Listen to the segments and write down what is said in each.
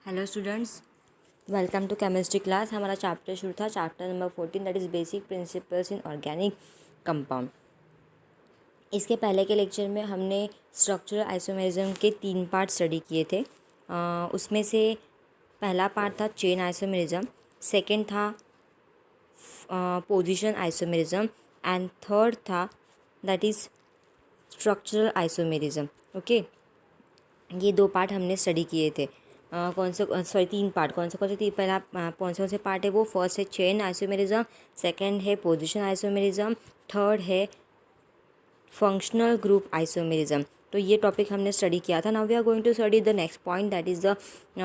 Hello students, welcome to chemistry class. हमारा chapter शुरू था, chapter number 14 that is basic principles in organic compound. इसके पहले के लेक्चर में हमने स्ट्रक्चरल आइसोमेरिज्म के 3 पार्ट स्टडी किए थे। उसमें से पहला पार्ट था चेन आइसोमेरिज्म, सेकंड था पोजीशन आइसोमेरिज्म एंड थर्ड था that is structural isomerism. Okay, ये 2 पार्ट हमने स्टडी किए थे। कौन से 3 पार्ट, कौन से पहला कौन से पार्ट है वो? फर्स्ट है चेन आइसोमेरिज्म, सेकंड है पोजीशन आइसोमेरिज्म, थर्ड है फंक्शनल ग्रुप आइसोमेरिज्म। तो ये टॉपिक हमने स्टडी किया था। Now we are going to study the next point that is the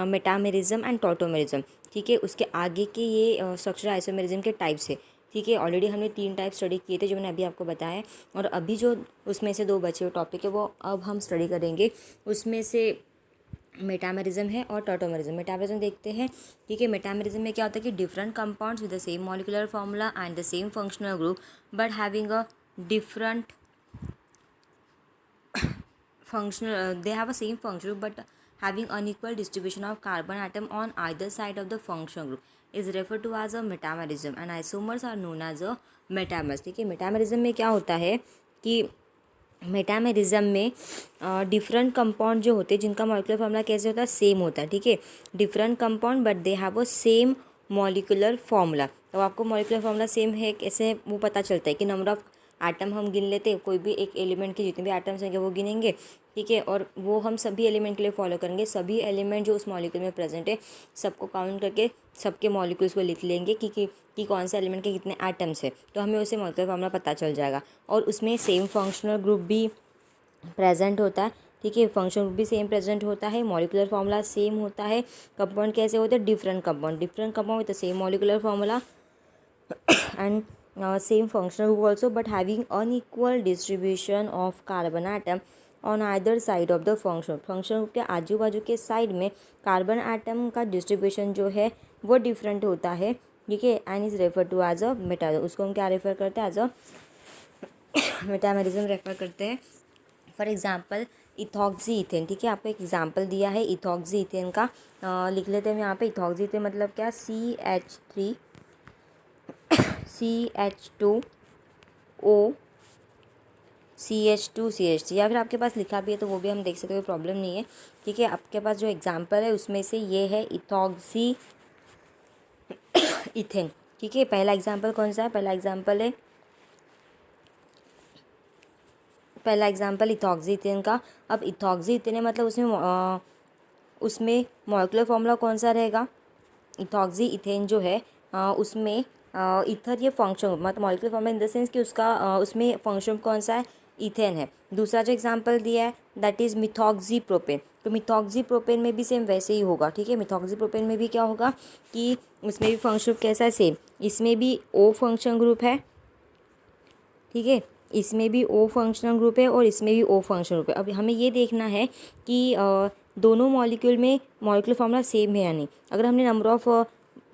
metamerism and tautomerism. ठीक है, उसके आगे के ये स्ट्रक्चरल आइसोमेरिज्म के टाइप्स है। ठीक है, ऑलरेडी हमने 3 टाइप स्टडी किए थे जो मैंने अभी आपको बताया, और अभी जो उसमें से 2 बचे हुए टॉपिक है वो अब हम स्टडी करेंगे। उसमें से मेटामेरिज्म है और टॉटोमेरिज्म। मेटामेरिज्म देखते हैं। ठीक है, मेटामेरिज्म में क्या होता है कि different compounds with the same molecular formula and the same functional group but having a different functional they have a same function group but having unequal distribution of carbon atom on either side of the function group is referred to as a metamerism and isomers are known as a metamers। ठीक है, metamerism में क्या होता है कि metamerism में different compound जो होते हैं जिनका मॉलिक्यूलर फार्मूला कैसे होता है, सेम होता है। ठीक है, different compound but they have a same molecular formula. तो आपको मॉलिक्यूलर फार्मूला सेम है कैसे वो पता चलता है कि नंबर ऑफ एटम हम गिन लेते हैं, कोई भी एक एलिमेंट के जितने भी एटम्स होंगे वो गिनेंगे। ठीक है, और वो हम सभी एलिमेंट के लिए फॉलो करेंगे। सभी एलिमेंट जो उस मॉलिक्यूल में प्रेजेंट है सबको काउंट करके सबके मॉलिक्यूल्स को लिख लेंगे कि कौन सा एलिमेंट के कितने एटम्स है, तो हमें उसे मॉलिक्यूलर फार्मूला पता चल जाएगा। और उसमें सेम फंक्शनल ग्रुप भी प्रेजेंट होता है। ठीक है, फंक्शन ग्रुप भी सेम प्रेजेंट होता है, मॉलिक्यूलर फार्मूला सेम होता है। कंपाउंड कैसे होते हैं? Different compound with the same molecular formula and same functional group also but having unequal distribution of carbon atom on either side of the function group के आजू बाजू के साइड में कार्बन एटम का डिस्ट्रीब्यूशन जो है वो डिफरेंट होता है। ठीक है, and is refer to as a meta, उसको हम क्या रेफर करते हैं? एज अ मेटामेरिज्म रेफर करते हैं। For example ethoxy ethane. ठीक है, आपको एक एग्जाम्पल दिया है इथॉक्सी इथेन का, लिख लेते हैं हम यहाँ पे। इथॉक्सी इथेन मतलब क्या? CH3 CH2O CH2CH3, या फिर आपके पास लिखा भी है तो वो भी हम देख सकते हैं, कोई प्रॉब्लम नहीं है। ठीक है, आपके पास जो एग्जाम्पल है उसमें से ये है इथॉक्सी इथेन। ठीक है, पहला एग्जाम्पल कौन सा है? पहला एग्जाम्पल इथॉक्सी इथेन का। अब इथॉक्सी इथेन है मतलब उसमें मॉलिक्यूलर फॉर्मूला कौन सा रहेगा? इथॉक्सी इथेन जो है उसमें ईथर ये फंक्शन मतलब molecular formula in the sense कि उसका उसमें फंक्शन कौन सा है? इथेन है। दूसरा जो एग्जांपल दिया है दैट इज़ मिथॉक्सी प्रोपेन। तो मिथॉक्सी प्रोपेन में भी सेम वैसे ही होगा। ठीक है, मिथॉक्सी प्रोपेन में भी क्या होगा कि उसमें भी फंक्शन ग्रुप कैसा है? सेम। इसमें भी ओ फंक्शन ग्रुप है। ठीक है, इसमें भी ओ फंक्शनल ग्रुप है और इसमें भी ओ फंक्शनल ग्रुप है। अब हमें ये देखना है कि दोनों मॉलिक्यूल में मॉलिक्यूलर फार्मूला सेम है या नहीं। अगर हमने नंबर ऑफ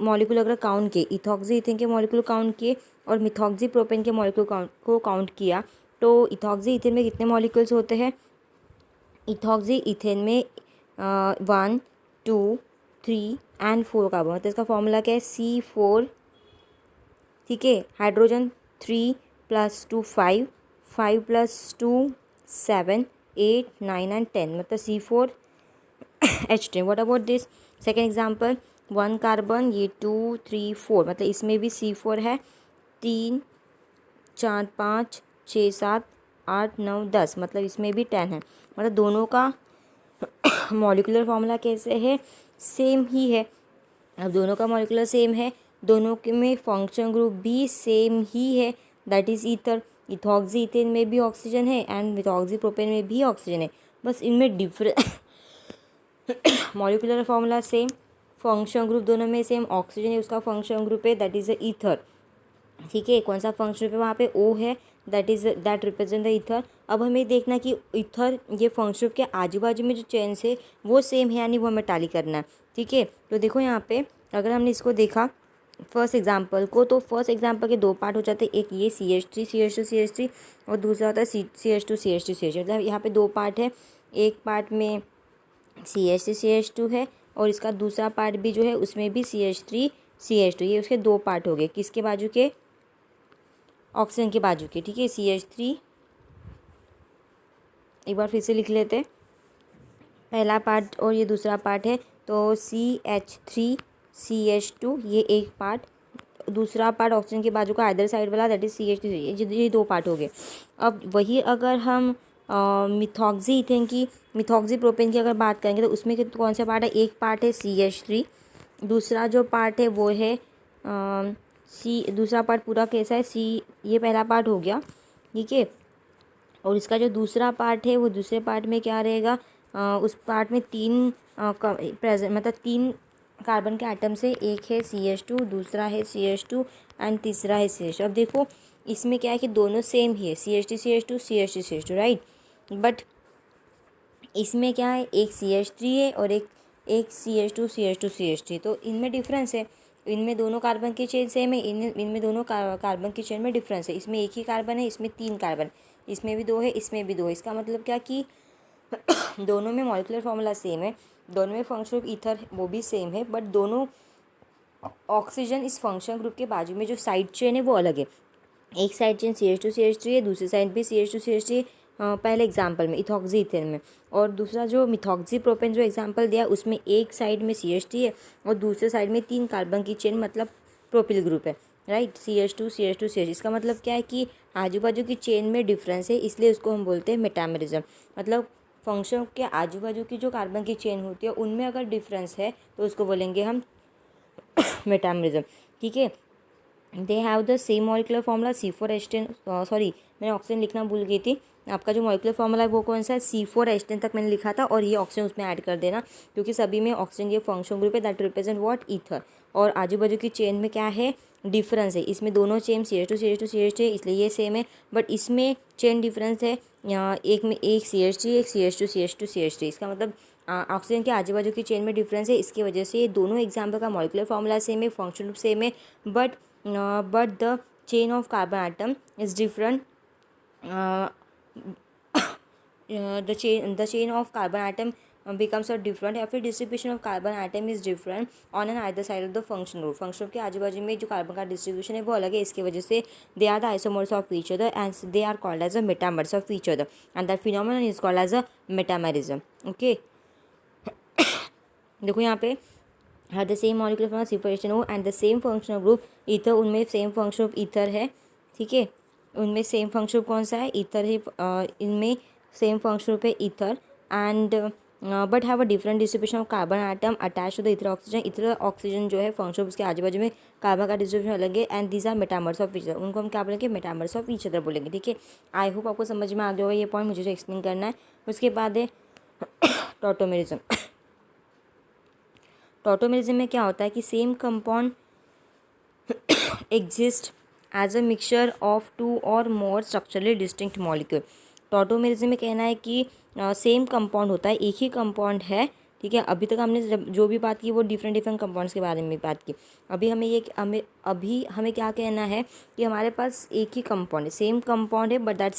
मॉलिक्यूल अगर काउंट किए, इथॉक्सी इथेन के मॉलिक्यूल काउंट किए और मिथॉक्सी प्रोपेन के मॉलिक्यूल को काउंट किया, तो इथॉक्सी इथेन में कितने मॉलिक्यूल्स होते हैं? इथॉक्सी इथेन में 1 2 3 एंड 4 कार्बन, मतलब इसका फॉर्मूला क्या है? C4। ठीक है, हाइड्रोजन 3 + 2 5 5 + 2 7 8 9 एंड 10, मतलब C4H10। What about this second example? 1 carbon, ये 2 3 4, मतलब इसमें भी C4 है। 3 4 5 6 7 8 9 10, मतलब इसमें भी 10 है। मतलब दोनों का मॉलिक्यूलर फार्मूला कैसे है? सेम ही है। अब दोनों का मॉलिक्यूलर सेम है, दोनों के में फंक्शन ग्रुप भी सेम ही है, that is ether. Ethoxy ethane में भी ऑक्सीजन है एंड मिथॉक्सी प्रोपेन में भी ऑक्सीजन है, बस इनमें different molecular formula same, function group दोनों में सेम। ऑक्सीजन है उसका फंक्शन ग्रुप है दैट इज़ द ईथर। ठीक है, कौन सा फंक्शन ग्रुप है? वहाँ पे ओ है, दैट रिप्रेजेंट द ईथर। अब हमें देखना कि ईथर ये फंक्शन ग्रुप के आजू बाजू में जो चेन्स है वो सेम है यानी वो हमें टैली करना है। ठीक है, तो देखो यहाँ पे अगर हमने इसको देखा फर्स्ट एग्जाम्पल को, तो फर्स्ट एग्जाम्पल के 2 पार्ट हो जाते हैं। एक ये CH3 और दूसरा होता है CH2 मतलब यहाँ पे 2 पार्ट है। एक पार्ट में CH3 CH2 है और इसका दूसरा पार्ट भी जो है उसमें भी CH3CH2, ये उसके दो पार्ट हो गए, किसके बाजू के, ऑक्सीजन के बाजू के, ठीक है। CH3 एक बार फिर से लिख लेते हैं, पहला पार्ट और ये दूसरा पार्ट है, तो CH3CH2 ये एक पार्ट, दूसरा पार्ट ऑक्सीजन के बाजू का अदर साइड वाला दैट इज CH2, ये दो पार्ट हो गए। अब वही अगर हम मिथॉक्सी इथेन की, मिथॉक्सी प्रोपेन की अगर बात करेंगे तो उसमें कौन सा पार्ट है, एक पार्ट है CH3, दूसरा जो पार्ट है वो है दूसरा पार्ट पूरा कैसा है ये पहला पार्ट हो गया, ठीक है। और इसका जो दूसरा पार्ट है वो दूसरे पार्ट में क्या रहेगा, उस पार्ट में तीन प्रेजेंट मतलब तीन कार्बन के आइटम से, एक है CH2, दूसरा है CH2 एंड तीसरा है CH2। अब देखो इसमें क्या है कि दोनों सेम ही है, CH3CH2 CH3CH2, राइट। बट इसमें क्या है, एक CH3 है और एक CH2CH2CH3, तो इनमें डिफरेंस है। इनमें दोनों कार्बन की चेन सेम है, इनमें दोनों कार्बन की चेन में डिफरेंस है। इसमें एक ही कार्बन है, इसमें तीन कार्बन, इसमें भी दो है, इसमें भी दो है। इसका मतलब क्या कि दोनों में मॉलिक्यूलर फॉर्मूला सेम है, दोनों में फंक्शन ऑफ ईथर वो भी सेम है, बट दोनों ऑक्सीजन इस फंक्शन ग्रुप के बाजू में जो साइड चेन है वो अलग है। एक साइड चेन CH2CH3 है, दूसरी साइड भी CH2CH3, पहले एग्जाम्पल में इथॉक्सी इथेन में, और दूसरा जो मिथॉक्सी प्रोपेन जो एग्जाम्पल दिया उसमें एक साइड में CH3 है और दूसरे साइड में तीन कार्बन की चेन मतलब प्रोपिल ग्रुप है, राइट। CH2CH2CH, इसका मतलब क्या है कि आजू बाजू की चेन में डिफरेंस है, इसलिए उसको हम बोलते हैं मेटामेरिज्म। मतलब फंक्शन के आजू बाजू की जो कार्बन की चेन होती है उनमें अगर डिफरेंस है तो उसको बोलेंगे हम मेटामेरिज्म, ठीक है। They have the same molecular formula C4H10, sorry मैंने ऑक्सीजन लिखना भूल गई थी। आपका जो मॉलिक्यूलर फॉर्मूला है वो कौन सा है, C4H10 तक मैंने लिखा था, और ये ऑक्सीजन उसमें ऐड कर देना, क्योंकि सभी में ऑक्सीजन ये फंक्शन ग्रुप है दैट रिप्रेजेंट व्हाट, ईथर। और आजू बाजू की चेन में क्या है, डिफरेंस है। इसमें दोनों चेन CH2CH2CH2 है इसलिए ये सेम है, बट इसमें चेन डिफरेंस है, यहाँ एक में एक CH3 एक CH2CH2CH3, इसका मतलब ऑक्सीजन के आजू बाजू की चेन में डिफरेंस है। इसकी वजह से ये दोनों एग्जाम्पल का मॉलिक्यूलर फॉर्मूला सेम है, फंक्शन ग्रुप सेम है, but the chain of carbon atom is different. The chain of carbon atom becomes a different, या फिर distribution of carbon atom is different on an either side of the function group. function के आजू बाजू में जो carbon का distribution है वो अलग है, इसकी वजह से they are the isomers of each other and they are called as a metamers of each other, and that phenomenon is called as a metamerism. okay देखो यहाँ पे have the same molecular formula C4H10O and the same functional group ether, उनमें same function of ether है, ठीक है। उनमें same function कौन सा है, ईथर है, इनमें सेम फंक्शन ग्रुप है ether, and but have a different distribution of carbon atom attach to the ether oxygen. Ether oxygen जो है फंक्शन उसके आजू बाजू में कार्बन का डिस्ट्रीब्यूशन अलग है, and these are metamers of each other, उनको हम क्या बोलेंगे, मेटामर्स ऑफ ईच अदर बोलेंगे, ठीक है। आई होप आपको समझ में आ गया होगा ये पॉइंट, मुझे जो एक्सप्लेन करना है। उसके बाद है टॉटोमेरिज्म। टॉटोमेरिज्म में क्या होता है कि same compound exist as a mixture of two or more structurally distinct molecule. Tautomerism में कहना है कि सेम कंपाउंड होता है, एक ही कंपाउंड है, ठीक है। अभी तक हमने जो भी बात की वो डिफरेंट कंपाउंड्स के बारे में बात की। अभी हमें क्या कहना है कि हमारे पास एक ही कंपाउंड है, सेम कंपाउंड है, but that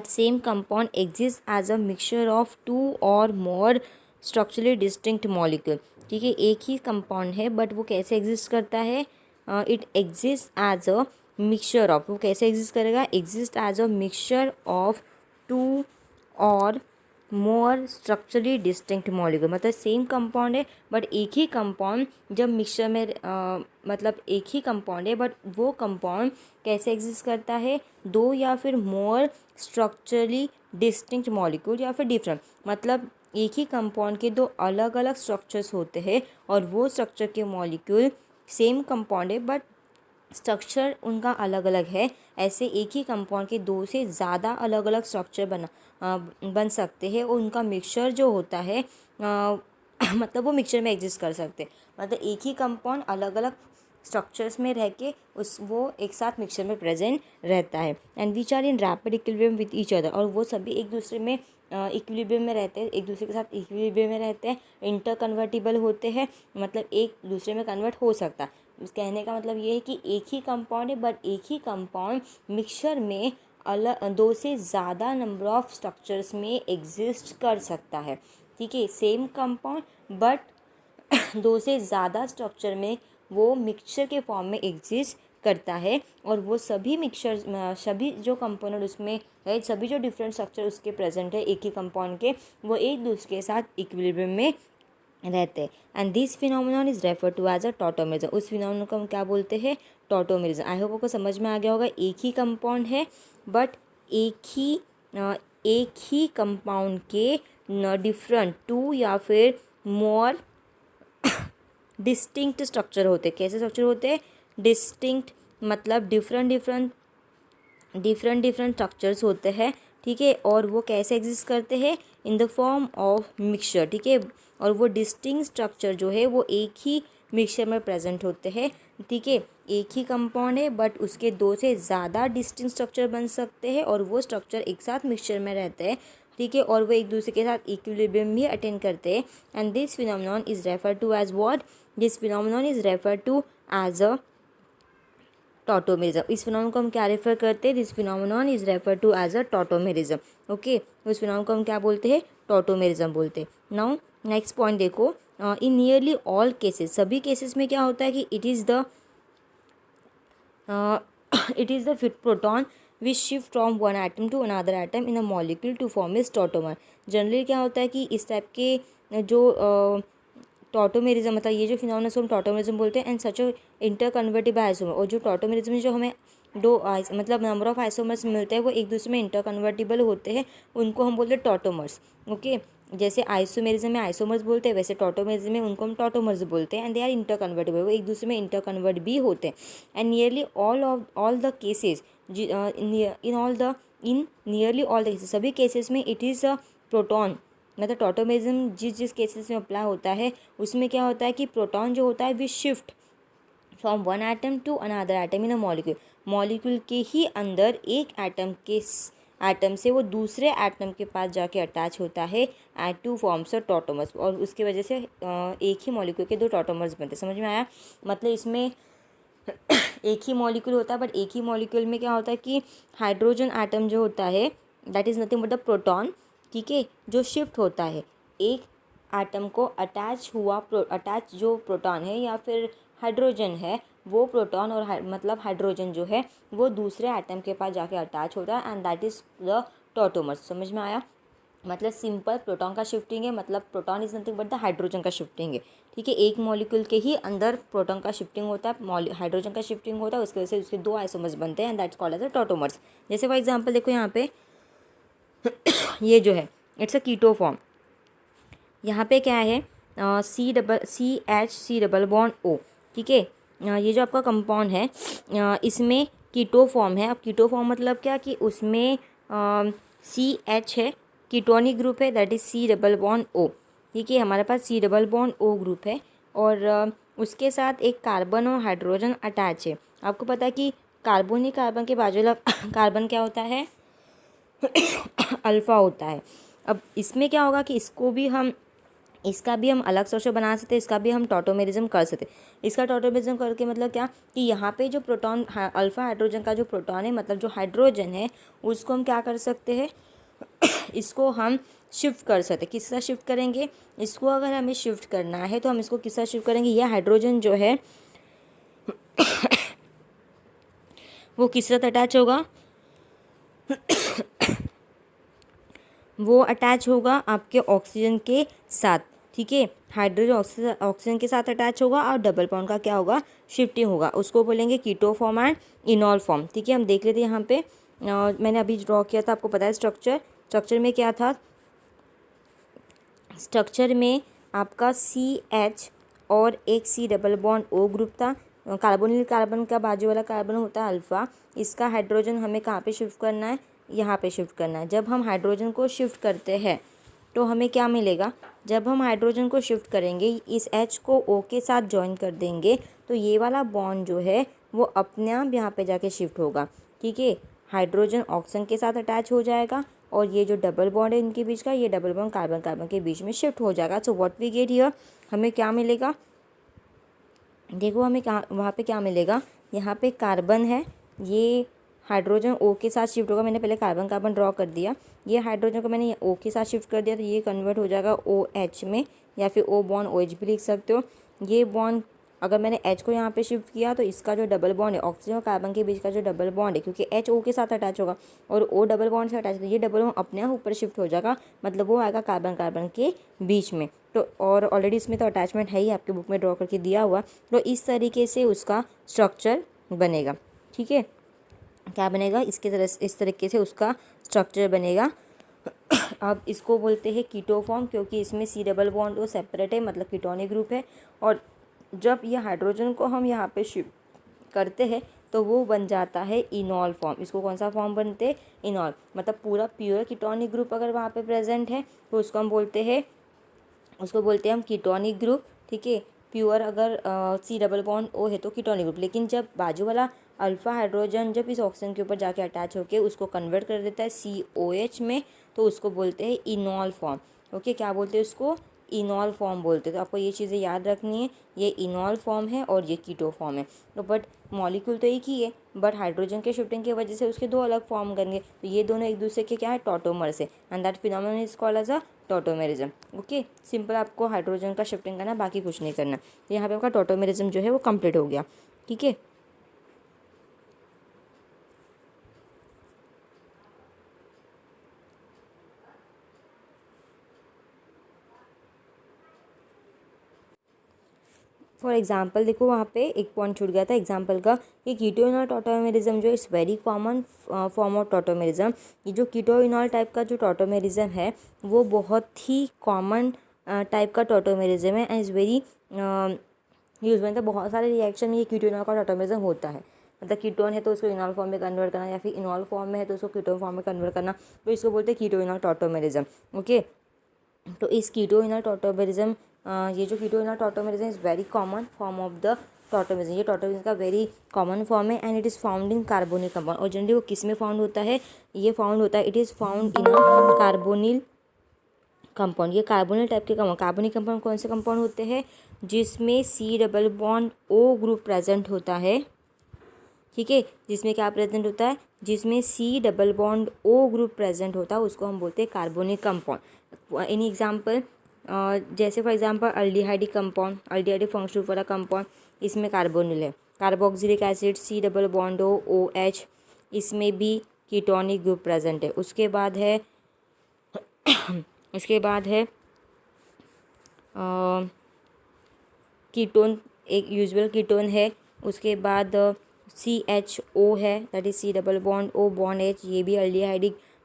same compound exist as a mixture of two or more structurally distinct molecule, ठीक है। एक ही कंपाउंड है बट वो कैसे एग्जिस्ट करता है, it exist as a mixture of, वो कैसे एग्जिस्ट करेगा, exist as a mixture of two or more structurally distinct molecule. मतलब सेम कंपाउंड है बट एक ही कंपाउंड जब मिक्सचर में मतलब एक ही कंपाउंड है बट वो कंपाउंड कैसे एग्जिस्ट करता है, दो या फिर मोर स्ट्रक्चरली डिस्टिंक्ट मॉलिक्यूल, या फिर डिफरेंट, मतलब एक ही कंपाउंड के दो अलग अलग स्ट्रक्चर्स होते हैं और वो स्ट्रक्चर के मॉलिक्यूल सेम कंपाउंड है बट स्ट्रक्चर उनका अलग अलग है। ऐसे एक ही कंपाउंड के दो से ज़्यादा अलग अलग स्ट्रक्चर बन सकते हैं, और उनका मिक्सचर जो होता है मतलब वो मिक्सचर में एग्जिस्ट कर सकते हैं। मतलब एक ही कंपाउंड अलग अलग स्ट्रक्चर्स में रह के वो एक साथ मिक्सचर में प्रेजेंट रहता है, and which are in rapid equilibrium with each other, और वो सभी एक दूसरे में इक्विलिब्रियम में रहते हैं, एक दूसरे के साथ इक्विलिब्रियम में रहते हैं, इंटर कन्वर्टिबल होते हैं, मतलब एक दूसरे में कन्वर्ट हो सकता है। इस कहने का मतलब ये है कि एक ही कंपाउंड है बट एक ही कंपाउंड मिक्सचर में अलग दो से ज़्यादा नंबर ऑफ स्ट्रक्चर्स में एग्जिस्ट कर सकता है, ठीक है, सेम कंपाउंड बट दो से ज़्यादा स्ट्रक्चर में वो मिक्सचर के फॉर्म में एग्जिस्ट करता है, और वो सभी मिक्सचर, सभी जो कंपोनेंट उसमें है, सभी जो डिफरेंट स्ट्रक्चर उसके प्रेजेंट है एक ही कंपाउंड के, वो एक दूसरे के साथ इक्विलिब्रियम में रहते हैं। And this phenomenon is refer to as a tautomerism. उस फिनोमिनन को हम क्या बोलते हैं? टॉटोमेरिज्म। आई होप आपको समझ में आ गया होगा। एक ही कंपाउंड है बट एक ही कंपाउंड के डिफरेंट टू या फिर मोर डिस्टिंक्ट स्ट्रक्चर होते। कैसे स्ट्रक्चर होते हैं? डिस्टिंक्ट मतलब डिफरेंट स्ट्रक्चर्स होते हैं, ठीक है। और वो कैसे एग्जिस्ट करते हैं? In the form of mixture, ठीक है। और वो डिस्टिंक्ट स्ट्रक्चर जो है वो एक ही मिक्सचर में प्रेजेंट होते हैं, ठीक है। एक ही कंपाउंड है बट उसके दो से ज़्यादा डिस्टिंक्ट स्ट्रक्चर बन सकते हैं, और वो स्ट्रक्चर एक साथ मिक्सचर में रहते हैं, ठीक है। और वो एक दूसरे के साथ इक्विलिब्रियम भी अटेन करते हैं। And this phenomenon is refer to as what? This phenomenon is refer to as a tautomerism. इस फिनोमिनन को हम क्या रेफर करते हैं? This phenomenon is refer to as a tautomerism. Okay, उस फिनोमिनन को हम क्या बोलते हैं? टॉटोमेरिज्म बोलते हैं। नाउ नेक्स्ट पॉइंट देखो, इन नियरली ऑल केसेस, सभी केसेस में क्या होता है कि it is the fit proton which shift from one atom to another atom in a molecule to form is tautomer. Generally क्या होता है कि इस टाइप के जो टॉटोमेरिज्म, मतलब ये जो फिनोमिना को हम टॉटोमेरिज्म बोलते हैं, and such inter convertible isomer. और जो टॉटोमेरिज्म में जो हमें दो मतलब नंबर ऑफ आइसोमर्स मिलते हैं वो एक दूसरे में इंटर कन्वर्टिबल होते हैं, उनको हम बोलते हैं टॉटोमर्स। ओके, जैसे आइसोमेरिज्म में आइसोमर्स बोलते हैं, वैसे टॉटोमेरिज्म में उनको हम टॉटोमर्स बोलते हैं। And they are interconvertible, वो एक दूसरे में इंटर कन्वर्ट भी होते हैं। And nearly all the cases, in nearly all the cases, सभी केसेस में इट इज़ अ प्रोटॉन, मतलब टॉटोमेरिज्म जिस केसेस में अप्लाई होता है उसमें क्या होता है कि प्रोटॉन जो होता है we shift from one atom to another atom in a molecule. Molecule के ही अंदर एक एटम से वो दूसरे एटम के पास जाके अटैच होता है at two forms of tautomers, और उसकी वजह से एक ही मॉलिक्यूल के दो टॉटोमर्स बनते। समझ में आया? मतलब इसमें एक ही मॉलिक्यूल होता है बट एक ही मॉलिक्यूल में क्या होता है कि हाइड्रोजन एटम जो होता है that is nothing but the proton, ठीक है, जो शिफ्ट होता है एक एटम को अटैच जो प्रोटॉन है या फिर हाइड्रोजन है, वो प्रोटॉन और मतलब हाइड्रोजन जो है वो दूसरे एटम के पास जाके अटैच होता है, and that is the tautomers. समझ में आया? मतलब सिंपल प्रोटॉन का शिफ्टिंग है, मतलब proton is nothing but the hydrogen का शिफ्टिंग है, ठीक है। एक मॉलिक्यूल के ही अंदर प्रोटॉन का शिफ्टिंग होता है, हाइड्रोजन का शिफ्टिंग होता है, उसकी वजह से उसके दो आइसोमर्स बनते हैं, and that's called as the tautomers. जैसे फॉर एग्जांपल देखो यहाँ पे ये जो है इट्स अ कीटो फॉर्म। यहाँ पे क्या है? सी डबल बॉन्ड ओ, ठीक है। ये जो आपका कंपाउंड है इसमें कीटो फॉर्म है। अब कीटो फॉर्म मतलब क्या कि उसमें CH है, कीटोनिक ग्रुप है, that is C double bond O, ठीक है। हमारे पास C double bond O group है, और उसके साथ एक कार्बन और हाइड्रोजन अटैच है। आपको पता है कि कार्बन ही कार्बन के बाजू वाला कार्बन क्या होता है? अल्फ़ा होता है। अब इसमें क्या होगा कि इसका भी हम अलग स्ट्रक्चर बना सकते हैं, इसका भी हम टॉटोमेरिज्म कर सकते हैं। इसका टॉटोमेरिज्म करके मतलब क्या कि यहाँ पे जो प्रोटॉन अल्फ़ा हाइड्रोजन का जो प्रोटॉन है, मतलब जो हाइड्रोजन है, उसको हम क्या कर सकते हैं? इसको हम शिफ्ट कर सकते हैं। किस तरह शिफ्ट करेंगे? इसको अगर हमें शिफ्ट करना है तो हम इसको किस तरह शिफ्ट करेंगे? यह हाइड्रोजन जो है वो किस तरह अटैच होगा? वो अटैच होगा आपके ऑक्सीजन के साथ, ठीक है। हाइड्रोजन ऑक्सीजन के साथ अटैच होगा, और डबल बॉन्ड का क्या होगा? शिफ्टिंग होगा। उसको बोलेंगे keto form and enol form, ठीक है। हम देख लेते हैं यहाँ पे मैंने अभी ड्रॉ किया था, आपको पता है स्ट्रक्चर में क्या था? स्ट्रक्चर में आपका CH और एक C double bond O group था। कार्बोनिल कार्बन का बाजू वाला कार्बन होता है अल्फ़ा। इसका हाइड्रोजन हमें कहाँ पे शिफ्ट करना है? यहाँ पे शिफ्ट करना है। जब हम हाइड्रोजन को शिफ्ट करते हैं तो हमें क्या मिलेगा? जब हम हाइड्रोजन को शिफ्ट करेंगे, इस H को O के साथ ज्वाइन कर देंगे, तो ये वाला बॉन्ड जो है वो अपने आप यहाँ पे जाके शिफ्ट होगा, ठीक है। हाइड्रोजन ऑक्सीजन के साथ अटैच हो जाएगा, और ये जो डबल बॉन्ड है इनके बीच का, ये डबल बॉन्ड कार्बन कार्बन के बीच में शिफ्ट हो जाएगा। So what we get here, हमें क्या मिलेगा? देखो हमें कहाँ वहाँ पे क्या मिलेगा? यहाँ पे कार्बन है, ये हाइड्रोजन O के साथ शिफ्ट होगा, मैंने पहले कार्बन कार्बन ड्रॉ कर दिया, ये हाइड्रोजन को मैंने O के साथ शिफ्ट कर दिया तो ये कन्वर्ट हो जाएगा OH में, या फिर O बॉन्ड OH भी लिख सकते हो। ये बॉन्ड अगर मैंने H को यहाँ पे शिफ्ट किया तो इसका जो डबल बॉन्ड है ऑक्सीजन और कार्बन के बीच का जो डबल बॉन्ड है, क्योंकि H O के साथ अटैच होगा और O डबल बॉन्ड से अटैच, तो ये डबल बॉन्ड अपने आप ऊपर शिफ्ट हो जाएगा, मतलब वो आएगा कार्बन कार्बन के बीच में। तो और ऑलरेडी इसमें तो अटैचमेंट है ही, आपके बुक में ड्रॉ करके दिया हुआ। तो इस तरीके से उसका स्ट्रक्चर बनेगा। ठीक है, क्या बनेगा, इसके तरह इस तरीके से उसका स्ट्रक्चर बनेगा। अब इसको बोलते हैं कीटो फॉर्म, क्योंकि इसमें C डबल बॉन्ड वो सेपरेट है, मतलब कीटोनिक ग्रुप है। और जब ये हाइड्रोजन को हम यहाँ पे शिफ्ट करते हैं तो वो बन जाता है इनॉल फॉर्म। इसको कौन सा फॉर्म बनते हैं, इनॉल, मतलब पूरा प्योर कीटोनिक ग्रुप अगर वहाँ पे प्रेजेंट है तो उसको हम बोलते हैं हम कीटोनिक ग्रुप। ठीक है, प्योर अगर C डबल बॉन्ड O है तो कीटोनिक ग्रुप। लेकिन जब बाजू वाला अल्फा हाइड्रोजन जब इस ऑक्सीजन के ऊपर जाके अटैच होके उसको कन्वर्ट कर देता है COH में, तो उसको बोलते हैं इनॉल फॉर्म। ओके, क्या बोलते हैं उसको, इनॉल फॉर्म बोलते हैं। तो आपको ये चीज़ें याद रखनी है, ये इनॉल फॉर्म है और ये कीटो फॉर्म है। तो बट मॉलिक्यूल तो एक ही है, बट हाइड्रोजन के शिफ्टिंग की वजह से उसके दो अलग फॉर्म बनेंगे। तो ये दोनों एक दूसरे के क्या है, टॉटोमर्स है, and that phenomenon is called as a tautomerism. Okay, simple आपको हाइड्रोजन का शिफ्टिंग करना, बाकी कुछ नहीं करना। तो यहाँ पे आपका टॉटोमेरिज्म जो है वो कंप्लीट हो गया। ठीक है, फॉर एग्जाम्पल देखो वहाँ पे एक पॉइंट छूट गया था एग्जाम्पल का, कि कीटोइनॉल टॉटोमेरिज्म जो it's very common form of tautomerism. ये जो कीटोइनॉल टाइप का जो टॉटोमेरिज्म है वो बहुत ही कॉमन टाइप का टॉटोमेरिज्म है, एंड इज़ वेरी यूज, मतलब बहुत सारे रिएक्शन में ये कीटोइनॉल का टॉटोमेरिज्म होता है। मतलब कीटोन है तो उसको इनॉल फॉर्म में कन्वर्ट करना, या फिर इनॉल फॉर्म में है तो उसको कीटोन फॉर्म में कन्वर्ट करना, तो इसको बोलते हैं कीटोइनॉल टॉटोमेरिज्म। ओके, तो इस कीटोइनॉल टॉटोमेरिज्म, ये जो कीटोइनॉल tautomerism is very common form of the tautomerism. ये टॉटोमेरिज्म का वेरी कॉमन फॉर्म है, and it is found in carbonyl compound. और जनरली वो किस में फाउंड होता है, ये फाउंड होता है, it is found in a carbonyl compound. ये कार्बोनिल टाइप के कंपाउंड, कार्बोनिक कंपाउंड कौन से कंपाउंड होते हैं, जिसमें C double bond O group present होता है। ठीक है, जिसमें क्या प्रेजेंट होता है, जिसमें C double bond O group present होता है, उसको हम बोलते हैं कार्बोनिक कंपाउंड। एनी एग्जांपल, जैसे for example aldehydic compound, aldehydic functional वाला कंपाउंड, इसमें कार्बोनिल है, carboxylic acid C double bond O OH, इसमें भी कीटोनिक ग्रुप प्रेजेंट है। उसके बाद है कीटोन, एक यूजुअल कीटोन है। उसके बाद CHO है, that is C double bond O bond H, ये भी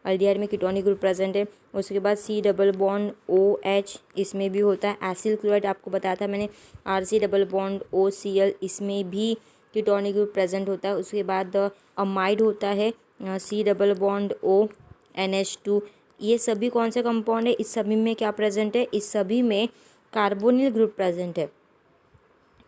अल्डिहाइड में कीटोनिक ग्रुप प्रेजेंट है। उसके बाद C डबल बॉन्ड OH, इसमें भी होता है। एसिल क्लोराइड आपको बताया था मैंने, RC डबल बॉन्ड OCl, इसमें भी कीटोनिक ग्रुप प्रेजेंट होता है। उसके बाद अमाइड होता है, C double bond O NH2। ये सभी कौन से कंपाउंड है, इस सभी में क्या प्रेजेंट है, इस सभी में कार्बोनिल ग्रुप प्रेजेंट है।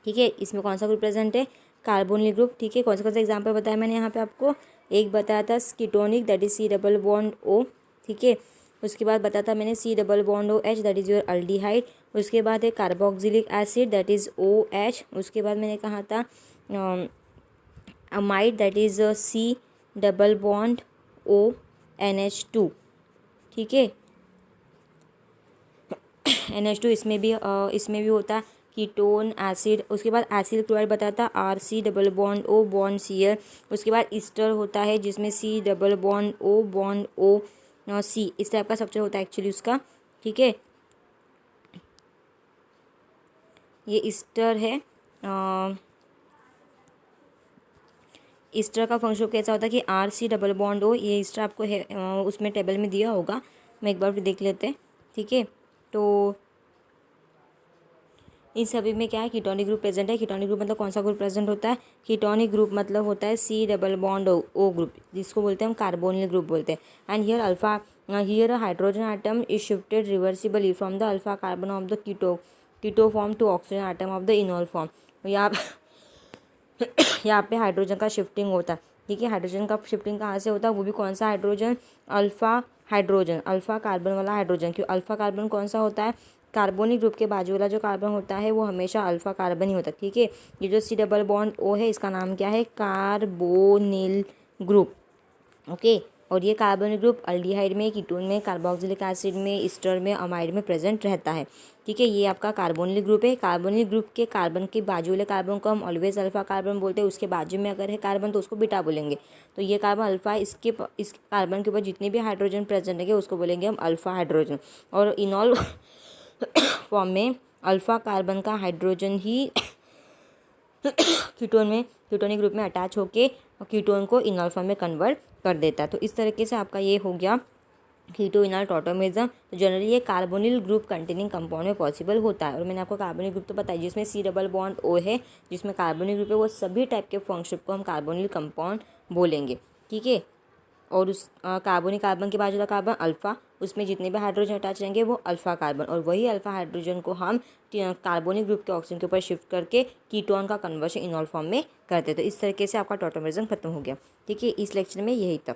ठीक है, इसमें कौन सा ग्रुप प्रेजेंट है, कार्बोनिल ग्रुप। ठीक है, कौन सा एग्जांपल बताया मैंने यहाँ पे आपको, एक बताया था ketonic, that is C double bond O। ठीक है, उसके बाद बताया था मैंने C double bond OH, that is your aldehyde. उसके बाद है carboxylic acid, that is OH। उसके बाद मैंने कहा था amide, that is C double bond O NH2। ठीक है, NH2, इसमें भी होता है कीटोन एसिड। उसके बाद एसिल क्लोराइड बताया था, RC double bond O bond Cl। उसके बाद ईस्टर होता है, जिसमें C double bond O bond O C, इस टाइप का स्ट्रक्चर होता है एक्चुअली उसका। ठीक है, ये ईस्टर है। ईस्टर का फंक्शन कैसा होता है कि RC डबल बॉन्ड O, ये ईस्टर आपको है उसमें टेबल में दिया होगा, मैं एक बार फिर देख लेते हैं। ठीक है, तो इन सभी में क्या है, कीटोनिक ग्रुप प्रेजेंट है। कीटोनिक ग्रुप मतलब कौन सा ग्रुप प्रेजेंट होता है, कीटोनिक ग्रुप मतलब होता है C double bond O group, जिसको बोलते हैं हम कार्बोनिल ग्रुप बोलते हैं। And here hydrogen atom is shifted reversibly from the alpha carbon of the keto form to oxygen atom of the enol form. यहाँ पे हाइड्रोजन का शिफ्टिंग होता है। ठीक है, हाइड्रोजन का शिफ्टिंग कहाँ से होता है, वो भी कौन सा hydrogen, alpha hydrogen, alpha carbon वाला हाइड्रोजन। क्यों, अल्फा कार्बन कौन सा होता है, कार्बोनिक ग्रुप के बाजू वाला जो कार्बन होता है वो हमेशा अल्फा कार्बन ही होता है। ठीक है, ये जो C डबल बॉन्ड O है, इसका नाम क्या है, कार्बोनिल ग्रुप। ओके। और ये कार्बोनिल ग्रुप अल्डिहाइड में, कीटोन में, कार्बोक्सिलिक एसिड में, ईस्टर में, अमाइड में प्रेजेंट रहता है। ठीक है, ये आपका कार्बोनिल ग्रुप है। कार्बोनिल ग्रुप के कार्बन के बाजू वाले कार्बन को हम ऑलवेज अल्फा कार्बन बोलते हैं। उसके बाजू में अगर है कार्बन तो उसको बीटा बोलेंगे। तो ये कार्बन अल्फा, इस कार्बन के ऊपर जितने भी हाइड्रोजन प्रेजेंट है उसको बोलेंगे हम अल्फा हाइड्रोजन। और इनॉल फॉर्म में अल्फा कार्बन का हाइड्रोजन ही कीटोनिक ग्रुप में अटैच होके कीटोन को इनॉल फॉर्म में कन्वर्ट कर देता है। तो इस तरीके से आपका ये हो गया कीटो इनॉल टॉटोमेरिज्म। तो जनरली ये कार्बोनिल ग्रुप कंटेनिंग कंपाउंड में पॉसिबल होता है। और मैंने आपको कार्बोनिल ग्रुप तो बताया जिसमें C डबल बॉन्ड O है, जिसमें कार्बोनिल ग्रुप है, वो सभी टाइप के फंक्शन को हम कार्बोनिल कंपाउंड बोलेंगे। ठीक है। और उस कार्बोनिक कार्बन के बाजू का कार्बन अल्फा, उसमें जितने भी हाइड्रोजन अटैच रहेंगे वो अल्फा कार्बन, और वही अल्फा हाइड्रोजन को हम कार्बोनिक ग्रुप के ऑक्सीजन के ऊपर शिफ्ट करके कीटोन का कन्वर्शन इनॉल फॉर्म में करते हैं। तो इस तरीके से आपका टॉटोमेरिज्म खत्म हो गया। ठीक है, इस लेक्चर में यही तक।